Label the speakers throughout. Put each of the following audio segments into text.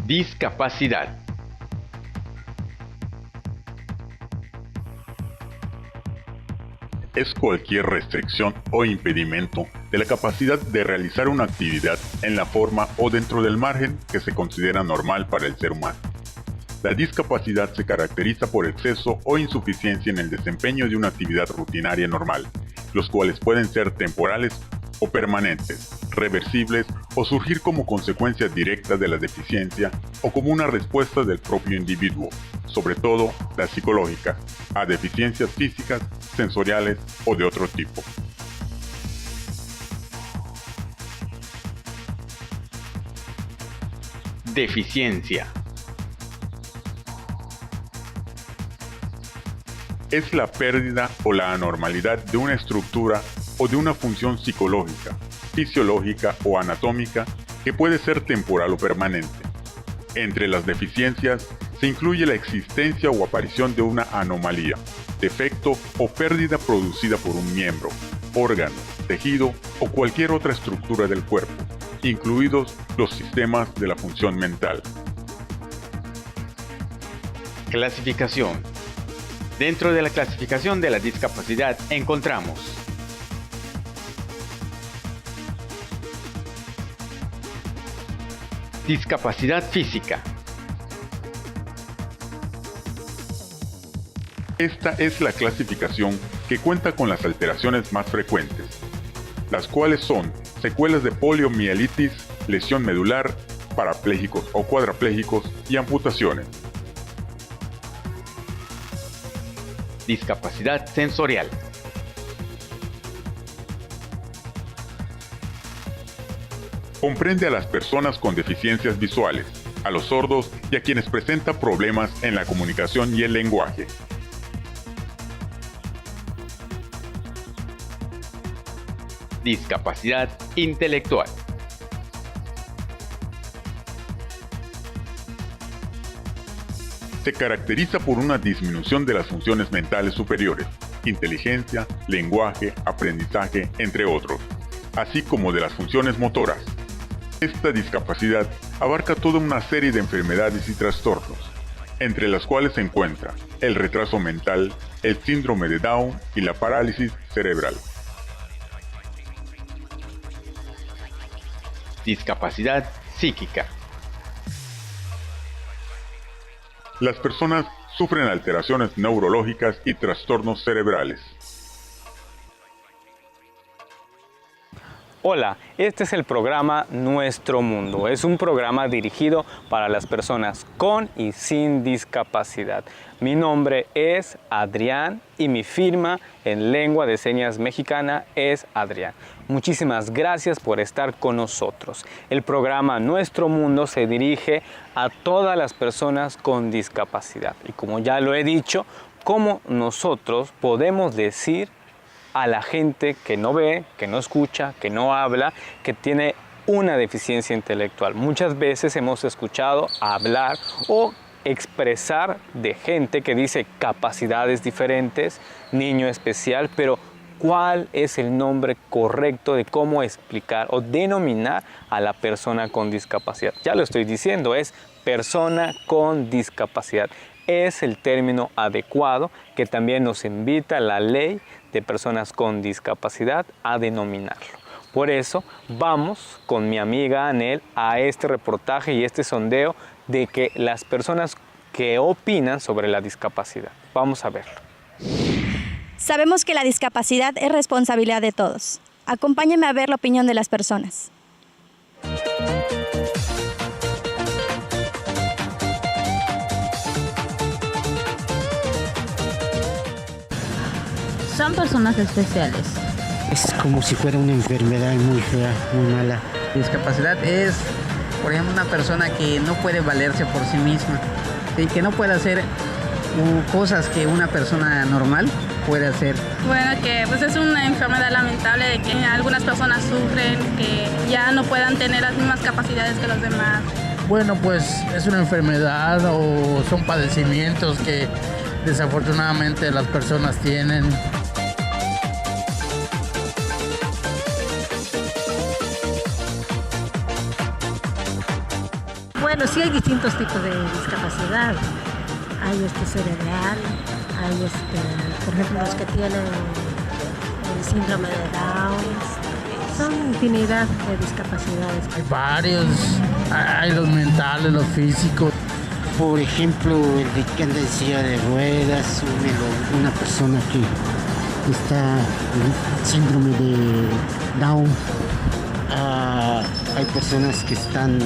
Speaker 1: Discapacidad.
Speaker 2: Es cualquier restricción o impedimento de la capacidad de realizar una actividad en la forma o dentro del margen que se considera normal para el ser humano. La discapacidad se caracteriza por exceso o insuficiencia en el desempeño de una actividad rutinaria normal, los cuales pueden ser temporales o permanentes, reversibles o surgir como consecuencia directa de la deficiencia o como una respuesta del propio individuo, sobre todo la psicológica, a deficiencias físicas, sensoriales o de otro tipo.
Speaker 1: Deficiencia.
Speaker 2: Es la pérdida o la anormalidad de una estructura o de una función psicológica, fisiológica o anatómica que puede ser temporal o permanente. Entre las deficiencias se incluye la existencia o aparición de una anomalía, defecto o pérdida producida por un miembro, órgano, tejido o cualquier otra estructura del cuerpo, incluidos los sistemas de la función mental.
Speaker 1: Clasificación. Dentro de la clasificación de la discapacidad encontramos discapacidad física.
Speaker 2: Esta es la clasificación que cuenta con las alteraciones más frecuentes, las cuales son secuelas de poliomielitis, lesión medular, parapléjicos o cuadraplégicos y amputaciones.
Speaker 1: Discapacidad sensorial.
Speaker 2: Comprende a las personas con deficiencias visuales, a los sordos y a quienes presentan problemas en la comunicación y el lenguaje.
Speaker 1: Discapacidad intelectual.
Speaker 2: Se caracteriza por una disminución de las funciones mentales superiores, inteligencia, lenguaje, aprendizaje, entre otros, así como de las funciones motoras. Esta discapacidad abarca toda una serie de enfermedades y trastornos, entre las cuales se encuentra el retraso mental, el síndrome de Down y la parálisis cerebral.
Speaker 1: Discapacidad psíquica.
Speaker 2: Las personas sufren alteraciones neurológicas y trastornos cerebrales.
Speaker 3: Hola, este es el programa Nuestro Mundo. Es un programa dirigido para las personas con y sin discapacidad. Mi nombre es Adrián y mi firma en lengua de señas mexicana es Adrián. Muchísimas gracias por estar con nosotros. El programa Nuestro Mundo se dirige a todas las personas con discapacidad. Y como ya lo he dicho, ¿cómo nosotros podemos decir a la gente que no ve, que no escucha, que no habla, que tiene una deficiencia intelectual? Muchas veces hemos escuchado hablar o expresar de gente que dice capacidades diferentes, niño especial, pero ¿cuál es el nombre correcto de cómo explicar o denominar a la persona con discapacidad? Ya lo estoy diciendo, es persona con discapacidad. Es el término adecuado que también nos invita la ley de personas con discapacidad a denominarlo. Por eso vamos con mi amiga Anel a este reportaje y este sondeo de que las personas que opinan sobre la discapacidad. Vamos a verlo.
Speaker 4: Sabemos que la discapacidad es responsabilidad de todos. Acompáñame a ver la opinión de las personas.
Speaker 5: Son personas especiales.
Speaker 6: Es como si fuera una enfermedad muy fea, muy mala.
Speaker 7: Discapacidad es, por ejemplo, una persona que no puede valerse por sí misma, ¿sí? Que no puede hacer cosas que una persona normal puede hacer.
Speaker 8: Bueno, que pues es una enfermedad lamentable de que algunas personas sufren, que ya no puedan tener las mismas capacidades que los demás.
Speaker 9: Bueno, pues es una enfermedad o son padecimientos que desafortunadamente las personas tienen.
Speaker 5: Bueno, sí hay distintos tipos de discapacidad. Hay cerebral, hay por ejemplo los que tienen el síndrome de Down. Son infinidad de discapacidades.
Speaker 9: Hay varios, hay los mentales, los físicos.
Speaker 6: Por ejemplo, el de que anda en silla de ruedas, una persona que está con síndrome de Down. Hay personas que están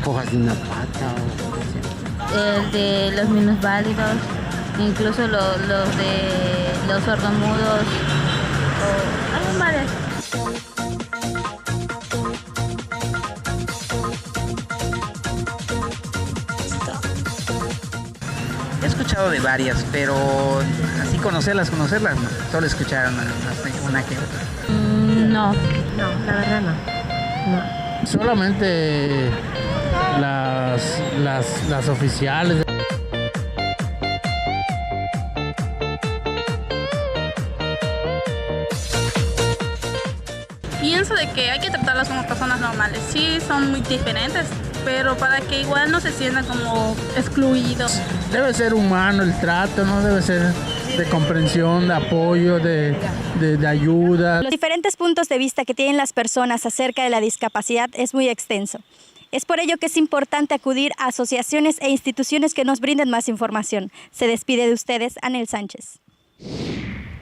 Speaker 6: cojas de una pata.
Speaker 5: El de los minusválidos, incluso los de los sordomudos, hay varias.
Speaker 7: He escuchado de varias, pero así conocerlas, no. Solo escucharon una que otra.
Speaker 5: No, la verdad no.
Speaker 9: Solamente las oficiales.
Speaker 8: Pienso de que hay que tratarlas como personas normales. Sí, son muy diferentes, pero para que igual no se sientan como excluidos.
Speaker 9: Debe ser humano el trato, ¿no? Debe ser de comprensión, de apoyo, de ayuda.
Speaker 4: Los diferentes puntos de vista que tienen las personas acerca de la discapacidad es muy extenso. Es por ello que es importante acudir a asociaciones e instituciones que nos brinden más información. Se despide de ustedes, Anel Sánchez.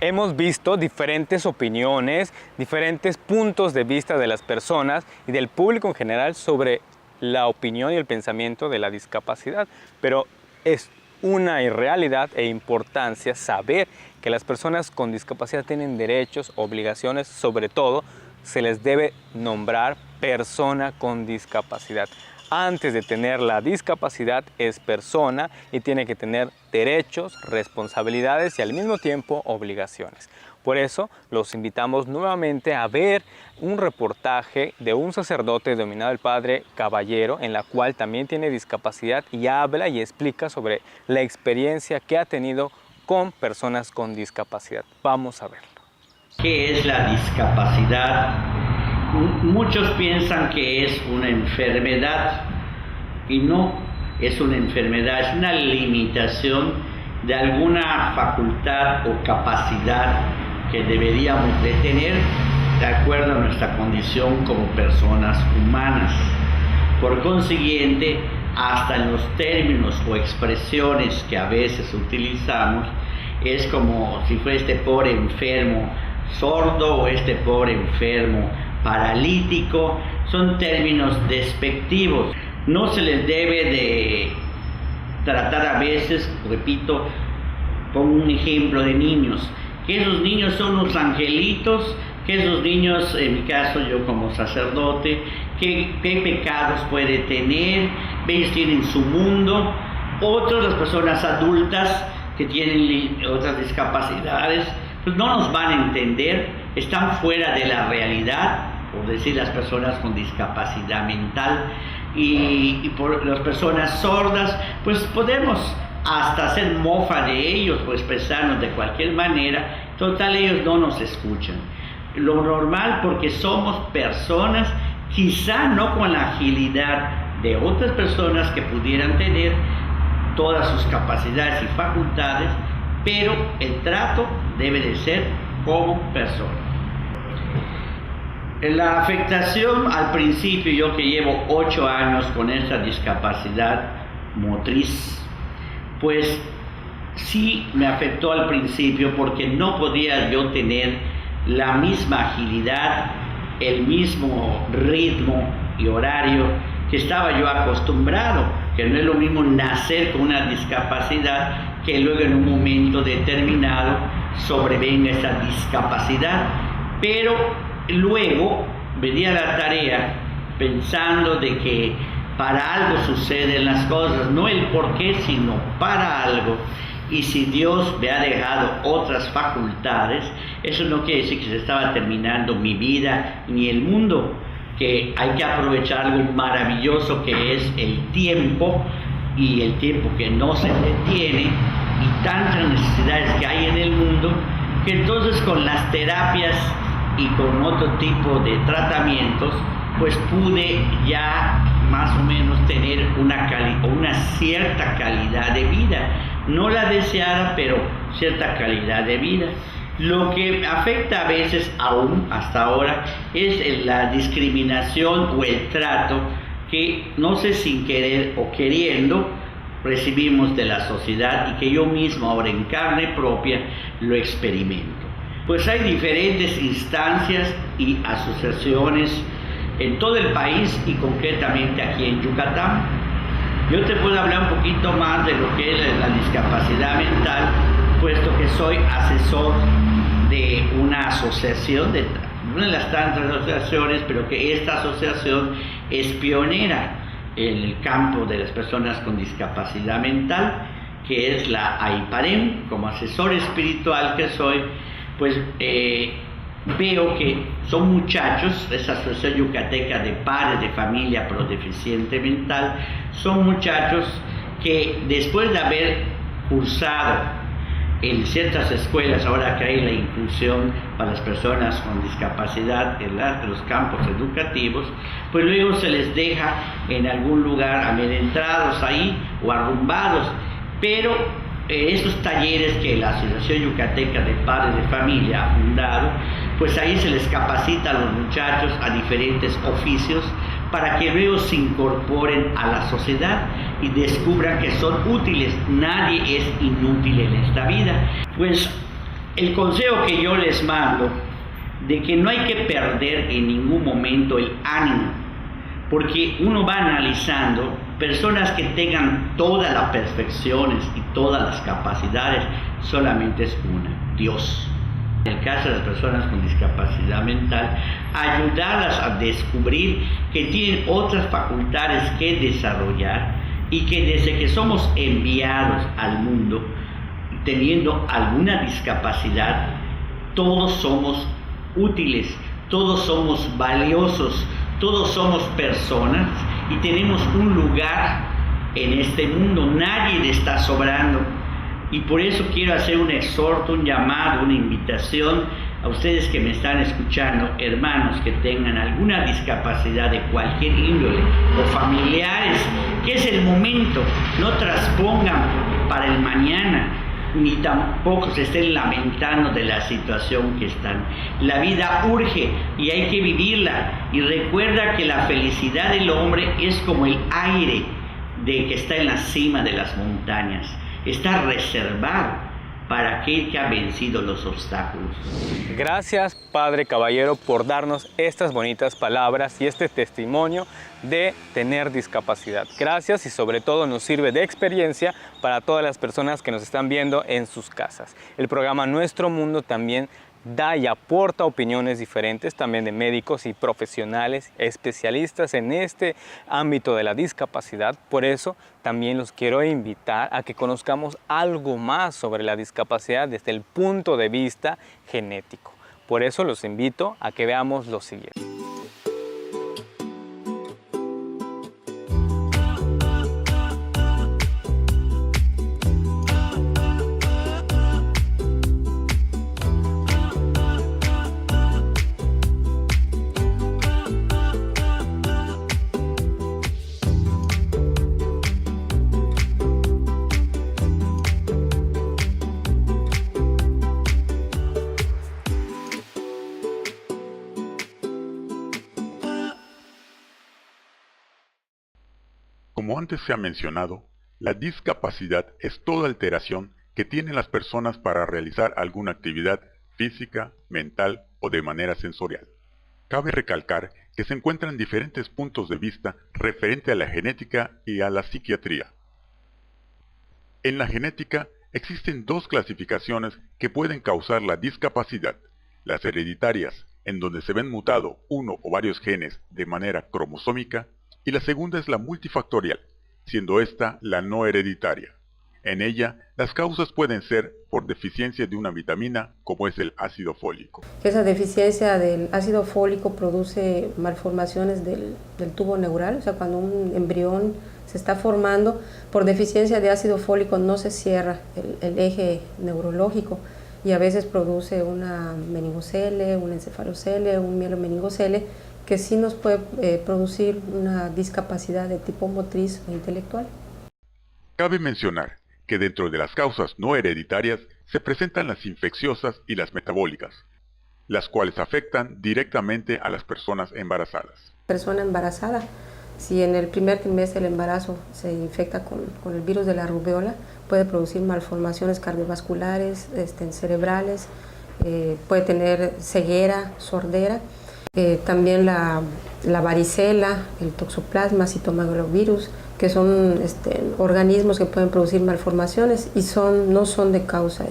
Speaker 3: Hemos visto diferentes opiniones, diferentes puntos de vista de las personas y del público en general sobre la opinión y el pensamiento de la discapacidad, pero es una irrealidad e importancia saber que las personas con discapacidad tienen derechos, obligaciones, sobre todo se les debe nombrar persona con discapacidad. Antes de tener la discapacidad es persona y tiene que tener derechos, responsabilidades y al mismo tiempo obligaciones. Por eso los invitamos nuevamente a ver un reportaje de un sacerdote denominado el Padre Caballero, en la cual también tiene discapacidad y habla y explica sobre la experiencia que ha tenido con personas con discapacidad. Vamos a verlo.
Speaker 10: ¿Qué es la discapacidad? Muchos piensan que es una enfermedad y no es una enfermedad, es una limitación de alguna facultad o capacidad que deberíamos de tener de acuerdo a nuestra condición como personas humanas. Por consiguiente, hasta en los términos o expresiones que a veces utilizamos, es como si fuera este pobre enfermo sordo o este pobre enfermo paralítico. Son términos despectivos. No se les debe de tratar a veces, repito, pongo un ejemplo de niños, que esos niños son unos angelitos, que esos niños, en mi caso yo como sacerdote, qué pecados puede tener, ellos tienen su mundo. Otros, las personas adultas que tienen otras discapacidades, pues no nos van a entender, están fuera de la realidad, por decir las personas con discapacidad mental, y por las personas sordas, pues podemos hasta hacer mofa de ellos o expresarnos de cualquier manera. Total, ellos no nos escuchan. Lo normal, porque somos personas, quizá no con la agilidad de otras personas que pudieran tener todas sus capacidades y facultades, pero el trato debe de ser como persona. La afectación al principio, yo que llevo 8 años con esta discapacidad motriz, pues sí me afectó al principio porque no podía yo tener la misma agilidad, el mismo ritmo y horario que estaba yo acostumbrado, que no es lo mismo nacer con una discapacidad que luego en un momento determinado sobrevenga esa discapacidad. Pero luego venía la tarea pensando de que para algo suceden las cosas, no el por qué, sino para algo. Y si Dios me ha dejado otras facultades, eso no quiere decir que se estaba terminando mi vida ni el mundo, que hay que aprovechar algo maravilloso que es el tiempo, y el tiempo que no se detiene, y tantas necesidades que hay en el mundo, que entonces con las terapias y con otro tipo de tratamientos pues pude ya más o menos tener una cierta calidad de vida, no la deseada, pero cierta calidad de vida. Lo que afecta a veces aún hasta ahora es la discriminación o el trato que, no sé, sin querer o queriendo, recibimos de la sociedad y que yo mismo ahora en carne propia lo experimento. Pues hay diferentes instancias y asociaciones en todo el país y concretamente aquí en Yucatán. Yo te puedo hablar un poquito más de lo que es la discapacidad mental, puesto que soy asesor de una asociación, de una de las tantas asociaciones, pero que esta asociación es pionera en el campo de las personas con discapacidad mental, que es la AIPAREM. Como asesor espiritual que soy, pues veo que son muchachos, esa Asociación Yucateca de Padres de Familia Pro Deficiente Mental, son muchachos que después de haber cursado en ciertas escuelas, ahora que hay la inclusión para las personas con discapacidad en los campos educativos, pues luego se les deja en algún lugar amedrentados ahí o arrumbados, pero estos talleres que la Asociación Yucateca de Padres de Familia ha fundado, pues ahí se les capacita a los muchachos a diferentes oficios para que luego se incorporen a la sociedad y descubran que son útiles. Nadie es inútil en esta vida. Pues el consejo que yo les mando, de que no hay que perder en ningún momento el ánimo, porque uno va analizando personas que tengan todas las perfecciones y todas las capacidades, solamente es una: Dios. En el caso de las personas con discapacidad mental, ayudarlas a descubrir que tienen otras facultades que desarrollar y que desde que somos enviados al mundo teniendo alguna discapacidad, todos somos útiles, todos somos valiosos, todos somos personas y tenemos un lugar en este mundo. Nadie le está sobrando. Y por eso quiero hacer un exhorto, un llamado, una invitación a ustedes que me están escuchando, hermanos que tengan alguna discapacidad de cualquier índole o familiares, que es el momento, no traspongan para el mañana, ni tampoco se estén lamentando de la situación que están. La vida urge y hay que vivirla. Y recuerda que la felicidad del hombre es como el aire que está en la cima de las montañas. Está reservado para aquel que ha vencido los obstáculos.
Speaker 3: Gracias, Padre Caballero, por darnos estas bonitas palabras y este testimonio de tener discapacidad. Gracias, y sobre todo nos sirve de experiencia para todas las personas que nos están viendo en sus casas. El programa Nuestro Mundo también da y aporta opiniones diferentes también de médicos y profesionales especialistas en este ámbito de la discapacidad. Por eso también los quiero invitar a que conozcamos algo más sobre la discapacidad desde el punto de vista genético. Por eso los invito a que veamos lo siguiente.
Speaker 2: Como antes se ha mencionado, la discapacidad es toda alteración que tienen las personas para realizar alguna actividad física, mental o de manera sensorial. Cabe recalcar que se encuentran diferentes puntos de vista referente a la genética y a la psiquiatría. En la genética existen dos clasificaciones que pueden causar la discapacidad: las hereditarias, en donde se ven mutado uno o varios genes de manera cromosómica, y la segunda es la multifactorial, siendo esta la no hereditaria. En ella, las causas pueden ser por deficiencia de una vitamina, como es el ácido fólico.
Speaker 11: Esa deficiencia del ácido fólico produce malformaciones del tubo neural, o sea, cuando un embrión se está formando, por deficiencia de ácido fólico no se cierra el eje neurológico y a veces produce una meningocele, una encefalocele, un mielomeningocele, que sí nos puede producir una discapacidad de tipo motriz o intelectual.
Speaker 2: Cabe mencionar que dentro de las causas no hereditarias se presentan las infecciosas y las metabólicas, las cuales afectan directamente a las personas embarazadas.
Speaker 11: Persona embarazada, si en el primer trimestre del embarazo se infecta con el virus de la rubéola, puede producir malformaciones cardiovasculares, cerebrales, puede tener ceguera, sordera. También la varicela, el toxoplasma, citomegalovirus, que son organismos que pueden producir malformaciones y no son de causa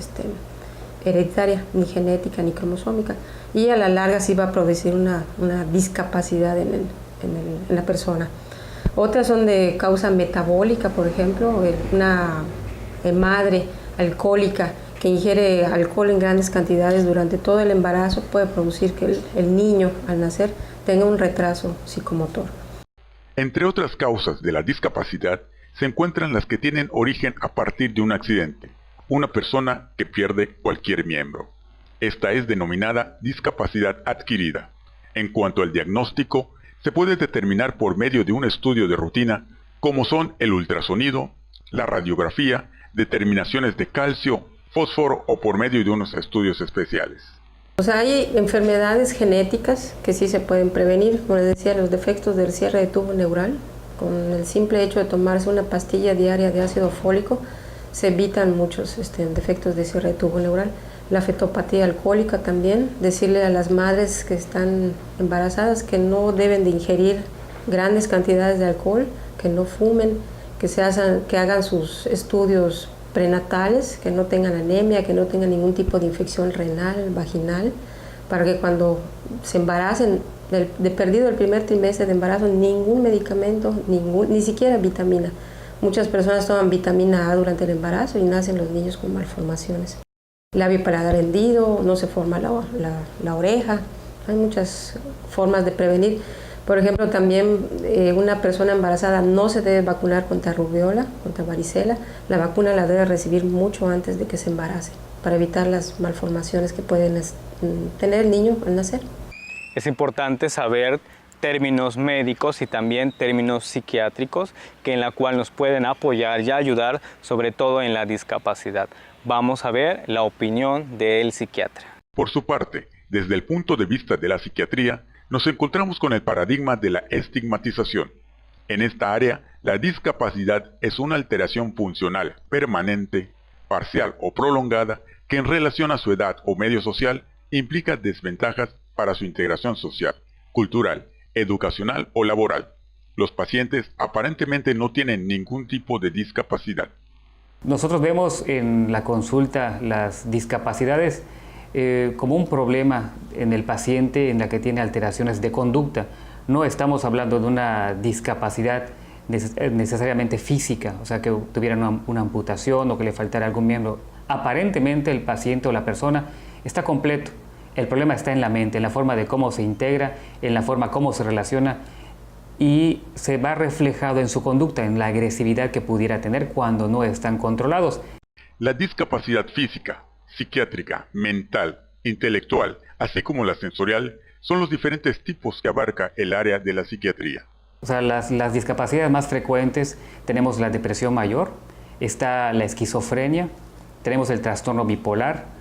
Speaker 11: hereditaria, ni genética, ni cromosómica. Y a la larga sí va a producir una discapacidad en la persona. Otras son de causa metabólica, por ejemplo, una madre alcohólica que ingiere alcohol en grandes cantidades durante todo el embarazo puede producir que el niño al nacer tenga un retraso psicomotor.
Speaker 2: Entre otras causas de la discapacidad se encuentran las que tienen origen a partir de un accidente, una persona que pierde cualquier miembro. Esta es denominada discapacidad adquirida. En cuanto al diagnóstico, se puede determinar por medio de un estudio de rutina, como son el ultrasonido, la radiografía, determinaciones de calcio, fósforo o por medio de unos estudios especiales.
Speaker 11: O sea, hay enfermedades genéticas que sí se pueden prevenir, como les decía, los defectos del cierre de tubo neural. Con el simple hecho de tomarse una pastilla diaria de ácido fólico se evitan muchos defectos de cierre de tubo neural. La fetopatía alcohólica también, decirle a las madres que están embarazadas que no deben de ingerir grandes cantidades de alcohol, que no fumen, que hagan sus estudios prenatales, que no tengan anemia, que no tengan ningún tipo de infección renal, vaginal, para que cuando se embaracen, de perdido el primer trimestre de embarazo, ningún medicamento, ni siquiera vitamina. Muchas personas toman vitamina A durante el embarazo y nacen los niños con malformaciones. Labio paladar hendido, no se forma la oreja, hay muchas formas de prevenir. Por ejemplo, también una persona embarazada no se debe vacunar contra rubéola, contra varicela. La vacuna la debe recibir mucho antes de que se embarace, para evitar las malformaciones que pueden tener el niño al nacer.
Speaker 3: Es importante saber términos médicos y también términos psiquiátricos en la cual nos pueden apoyar y ayudar, sobre todo en la discapacidad. Vamos a ver la opinión del psiquiatra.
Speaker 2: Por su parte, desde el punto de vista de la psiquiatría, nos encontramos con el paradigma de la estigmatización. En esta área, la discapacidad es una alteración funcional, permanente, parcial o prolongada que en relación a su edad o medio social implica desventajas para su integración social, cultural, educacional o laboral. Los pacientes aparentemente no tienen ningún tipo de discapacidad.
Speaker 12: Nosotros vemos en la consulta las discapacidades como un problema en el paciente en la que tiene alteraciones de conducta. No estamos hablando de una discapacidad necesariamente física, o sea, que tuviera una amputación o que le faltara algún miembro. Aparentemente el paciente o la persona está completo. El problema está en la mente, en la forma de cómo se integra, en la forma cómo se relaciona y se va reflejado en su conducta, en la agresividad que pudiera tener cuando no están controlados.
Speaker 2: La discapacidad física, psiquiátrica, mental, intelectual, así como la sensorial, son los diferentes tipos que abarca el área de la psiquiatría.
Speaker 12: O sea, las discapacidades más frecuentes tenemos la depresión mayor, está la esquizofrenia, tenemos el trastorno bipolar,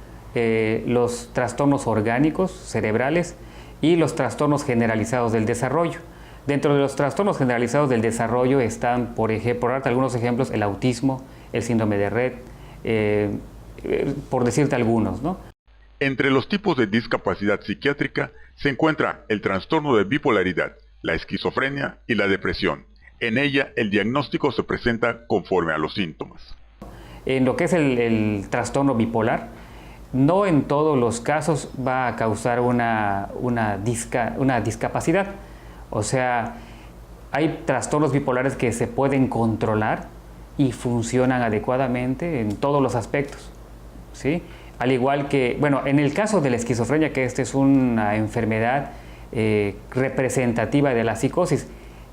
Speaker 12: los trastornos orgánicos, cerebrales y los trastornos generalizados del desarrollo. Dentro de los trastornos generalizados del desarrollo están, por darte algunos ejemplos, el autismo, el síndrome de Rett, por decirte algunos, ¿no?
Speaker 2: Entre los tipos de discapacidad psiquiátrica se encuentra el trastorno de bipolaridad, la esquizofrenia y la depresión. En ella el diagnóstico se presenta conforme a los síntomas.
Speaker 12: En lo que es el trastorno bipolar, no en todos los casos va a causar una discapacidad. O sea, hay trastornos bipolares que se pueden controlar y funcionan adecuadamente en todos los aspectos, ¿sí? Al igual que, bueno, en el caso de la esquizofrenia, que esta es una enfermedad representativa de la psicosis,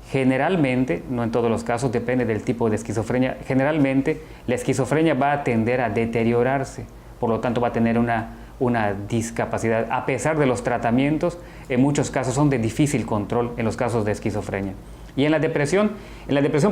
Speaker 12: generalmente, no en todos los casos, depende del tipo de esquizofrenia, generalmente la esquizofrenia va a tender a deteriorarse, por lo tanto va a tener una una discapacidad, a pesar de los tratamientos, en muchos casos son de difícil control en los casos de esquizofrenia. Y en la depresión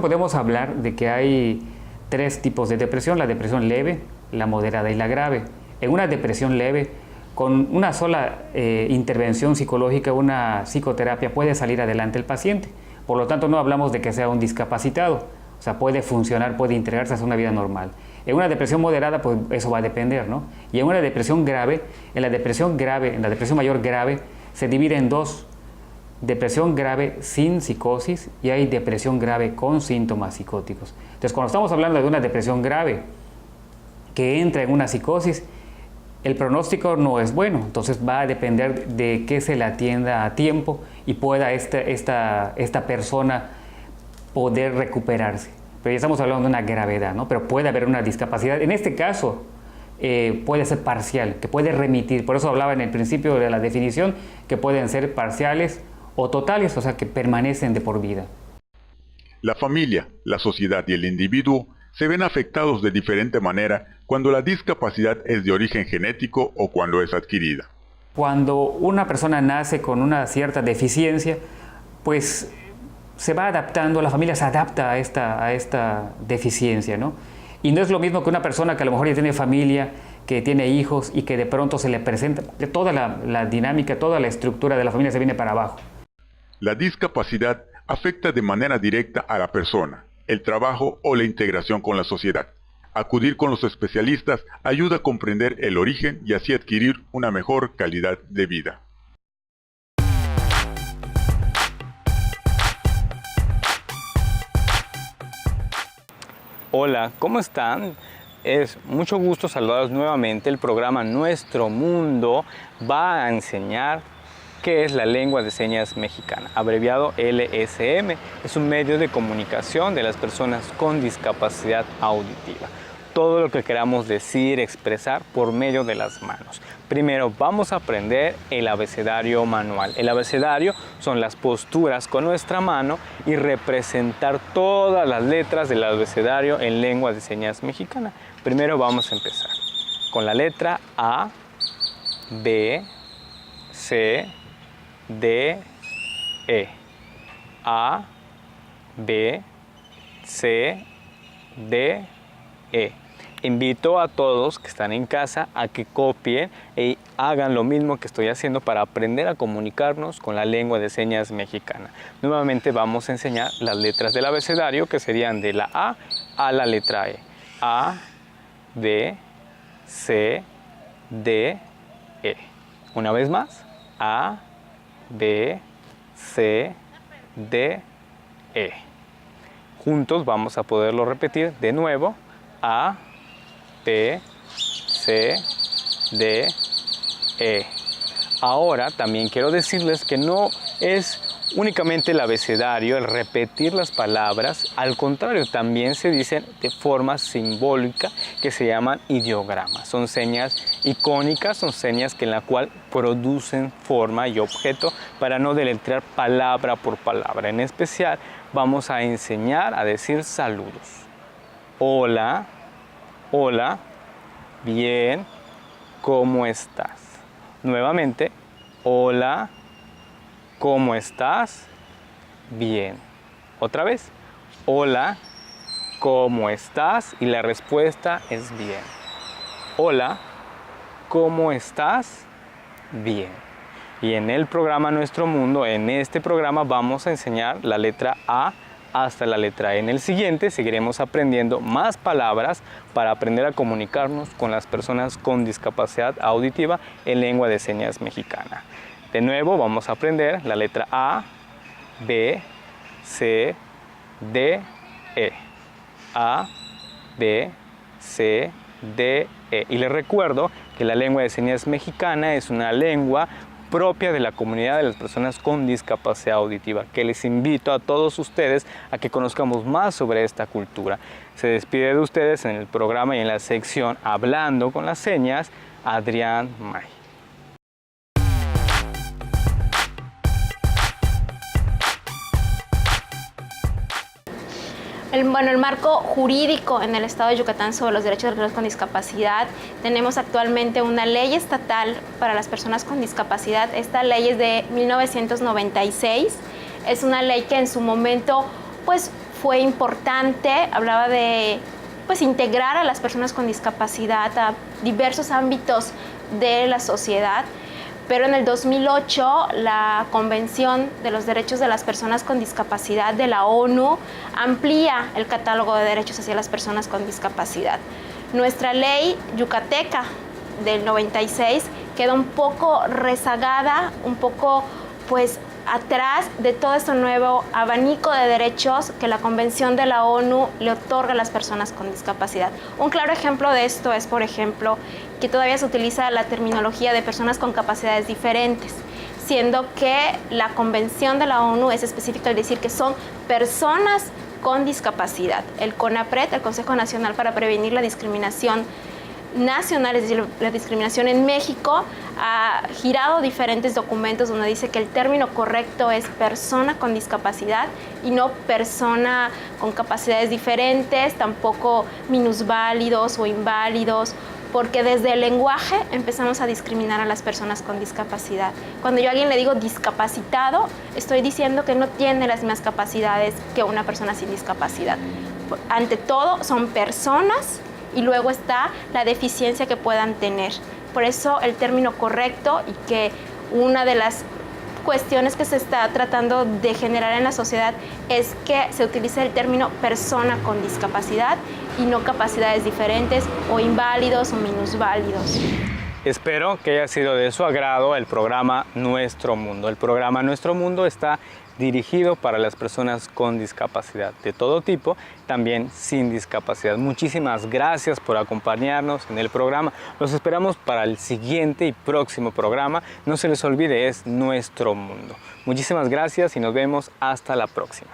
Speaker 12: podemos hablar de que hay 3 tipos de depresión: la depresión leve, la moderada y la grave. En una depresión leve, con una sola intervención psicológica, una psicoterapia, puede salir adelante el paciente. Por lo tanto, no hablamos de que sea un discapacitado, o sea, puede funcionar, puede integrarse a una vida normal. En una depresión moderada, pues eso va a depender, ¿no? Y en una depresión grave, en la depresión mayor grave, se divide en 2: depresión grave sin psicosis y hay depresión grave con síntomas psicóticos. Entonces, cuando estamos hablando de una depresión grave que entra en una psicosis, el pronóstico no es bueno, entonces va a depender de que se le atienda a tiempo y pueda esta persona poder recuperarse. Pero ya estamos hablando de una gravedad, ¿no? Pero puede haber una discapacidad. En este caso, puede ser parcial, que puede remitir. Por eso hablaba en el principio de la definición que pueden ser parciales o totales, o sea, que permanecen de por vida.
Speaker 2: La familia, la sociedad y el individuo se ven afectados de diferente manera cuando la discapacidad es de origen genético o cuando es adquirida.
Speaker 12: Cuando una persona nace con una cierta deficiencia, pues se va adaptando, la familia se adapta a esta deficiencia, ¿no? Y no es lo mismo que una persona que a lo mejor ya tiene familia, que tiene hijos y que de pronto se le presenta, que toda la dinámica, toda la estructura de la familia se viene para abajo.
Speaker 2: La discapacidad afecta de manera directa a la persona, el trabajo o la integración con la sociedad. Acudir con los especialistas ayuda a comprender el origen y así adquirir una mejor calidad de vida.
Speaker 3: Hola, ¿cómo están? Es mucho gusto saludarlos nuevamente. El programa Nuestro Mundo va a enseñar qué es la lengua de señas mexicana, abreviado LSM. Es un medio de comunicación de las personas con discapacidad auditiva. Todo lo que queramos decir, expresar por medio de las manos. Primero vamos a aprender el abecedario manual. El abecedario son las posturas con nuestra mano y representar todas las letras del abecedario en lengua de señas mexicana. Primero vamos a empezar con la letra A, B, C, D, E. A, B, C, D, E. Invito a todos que están en casa a que copien y hagan lo mismo que estoy haciendo para aprender a comunicarnos con la lengua de señas mexicana. Nuevamente vamos a enseñar las letras del abecedario, que serían de la A a la letra E. A, B, C, D, E. Una vez más. A, B, C, D, E. Juntos vamos a poderlo repetir de nuevo. A, B, C, D, E. Ahora también quiero decirles que no es únicamente el abecedario, el repetir las palabras. Al contrario, también se dicen de forma simbólica que se llaman ideogramas. Son señas icónicas, son señas en la cual producen forma y objeto para no deletrear palabra por palabra. En especial vamos a enseñar a decir saludos. Hola. Hola, bien, ¿cómo estás? Nuevamente, hola, ¿cómo estás? Bien. Otra vez, hola, ¿cómo estás? Y la respuesta es bien. Hola, ¿cómo estás? Bien. Y en el programa Nuestro Mundo, en este programa vamos a enseñar la letra A hasta la letra E. En el siguiente seguiremos aprendiendo más palabras para aprender a comunicarnos con las personas con discapacidad auditiva en lengua de señas mexicana. De nuevo vamos a aprender la letra A, B, C, D, E. A, B, C, D, E. Y les recuerdo que la lengua de señas mexicana es una lengua propia de la comunidad de las personas con discapacidad auditiva, que les invito a todos ustedes a que conozcamos más sobre esta cultura. Se despide de ustedes en el programa y en la sección Hablando con las Señas, Adrián May.
Speaker 13: El marco jurídico en el estado de Yucatán sobre los derechos de las personas con discapacidad. Tenemos actualmente una ley estatal para las personas con discapacidad. Esta ley es de 1996. Es una ley que en su momento pues, fue importante. Hablaba de integrar a las personas con discapacidad a diversos ámbitos de la sociedad. Pero en el 2008, la Convención de los Derechos de las Personas con Discapacidad de la ONU amplía el catálogo de derechos hacia las personas con discapacidad. Nuestra ley yucateca del 96 queda un poco rezagada, un poco atrás de todo este nuevo abanico de derechos que la Convención de la ONU le otorga a las personas con discapacidad. Un claro ejemplo de esto es, por ejemplo, que todavía se utiliza la terminología de personas con capacidades diferentes, siendo que la Convención de la ONU es específica al decir que son personas con discapacidad. El CONAPRED, el Consejo Nacional para Prevenir la Discriminación Nacional, es decir, la discriminación en México, ha girado diferentes documentos donde dice que el término correcto es persona con discapacidad y no persona con capacidades diferentes, tampoco minusválidos o inválidos, porque desde el lenguaje empezamos a discriminar a las personas con discapacidad. Cuando yo a alguien le digo discapacitado, estoy diciendo que no tiene las mismas capacidades que una persona sin discapacidad. Ante todo, son personas y luego está la deficiencia que puedan tener. Por eso el término correcto, y que una de las cuestiones que se está tratando de generar en la sociedad es que se utilice el término persona con discapacidad y no capacidades diferentes o inválidos o minusválidos.
Speaker 3: Espero que haya sido de su agrado el programa Nuestro Mundo. El programa Nuestro Mundo está dirigido para las personas con discapacidad de todo tipo, también sin discapacidad. Muchísimas gracias por acompañarnos en el programa. Los esperamos para el siguiente y próximo programa. No se les olvide, es Nuestro Mundo. Muchísimas gracias y nos vemos hasta la próxima.